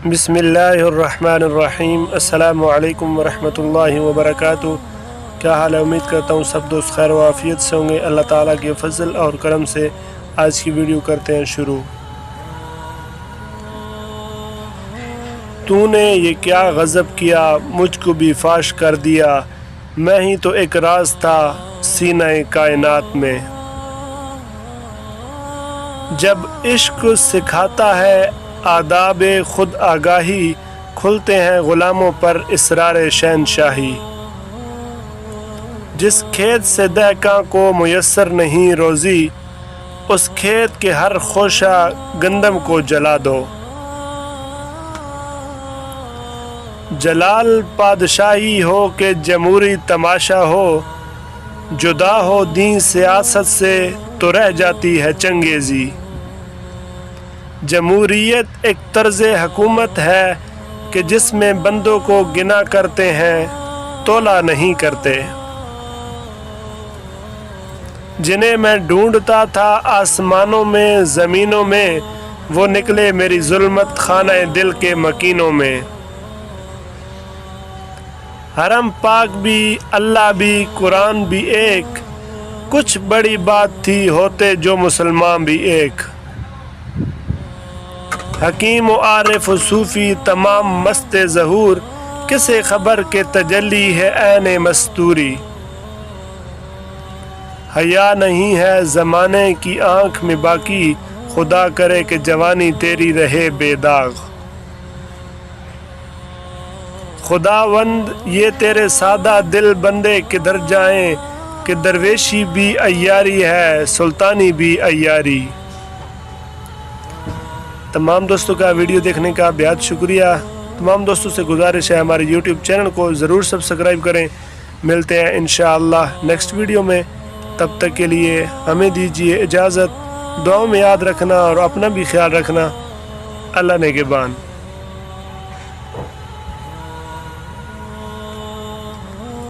بسم اللہ الرحمن الرحیم۔ السلام علیکم ورحمۃ اللہ وبرکاتہ۔ کیا حال ہے؟ امید کرتا ہوں سب دوست خیر و عافیت سے ہوں گے۔ اللہ تعالیٰ کے فضل اور کرم سے آج کی ویڈیو کرتے ہیں شروع۔ تو نے یہ کیا غضب کیا، مجھ کو بھی فاش کر دیا، میں ہی تو ایک راز تھا سینہ کائنات میں۔ جب عشق سکھاتا ہے آداب خود آگاہی، کھلتے ہیں غلاموں پر اسرار شہنشاہی۔ جس کھیت سے دہقاں کو میسر نہیں روزی، اس کھیت کے ہر خوشہ گندم کو جلا دو۔ جلال بادشاہی ہو کہ جمہوری تماشا ہو، جدا ہو دین سیاست سے تو رہ جاتی ہے چنگیزی۔ جمہوریت ایک طرز حکومت ہے کہ جس میں بندوں کو گنا کرتے ہیں، تولا نہیں کرتے۔ جنہیں میں ڈھونڈتا تھا آسمانوں میں زمینوں میں، وہ نکلے میری ظلمت خانہ دل کے مکینوں میں۔ حرم پاک بھی، اللہ بھی، قرآن بھی ایک، کچھ بڑی بات تھی ہوتے جو مسلمان بھی ایک۔ حکیم و عارف و صوفی تمام مست ظہور، کسے خبر کے تجلی ہے عین مستوری۔ حیا نہیں ہے زمانے کی آنکھ میں باقی، خدا کرے کہ جوانی تیری رہے بے داغ۔ خداوند یہ تیرے سادہ دل بندے کدھر جائیں، کہ درویشی بھی عیاری ہے سلطانی بھی عیاری۔ تمام دوستوں کا ویڈیو دیکھنے کا بہت شکریہ۔ تمام دوستوں سے گزارش ہے ہمارے یوٹیوب چینل کو ضرور سبسکرائب کریں۔ ملتے ہیں انشاءاللہ نیکسٹ ویڈیو میں، تب تک کے لیے ہمیں دیجیے اجازت۔ دعاؤں میں یاد رکھنا اور اپنا بھی خیال رکھنا۔ اللہ نگہبان۔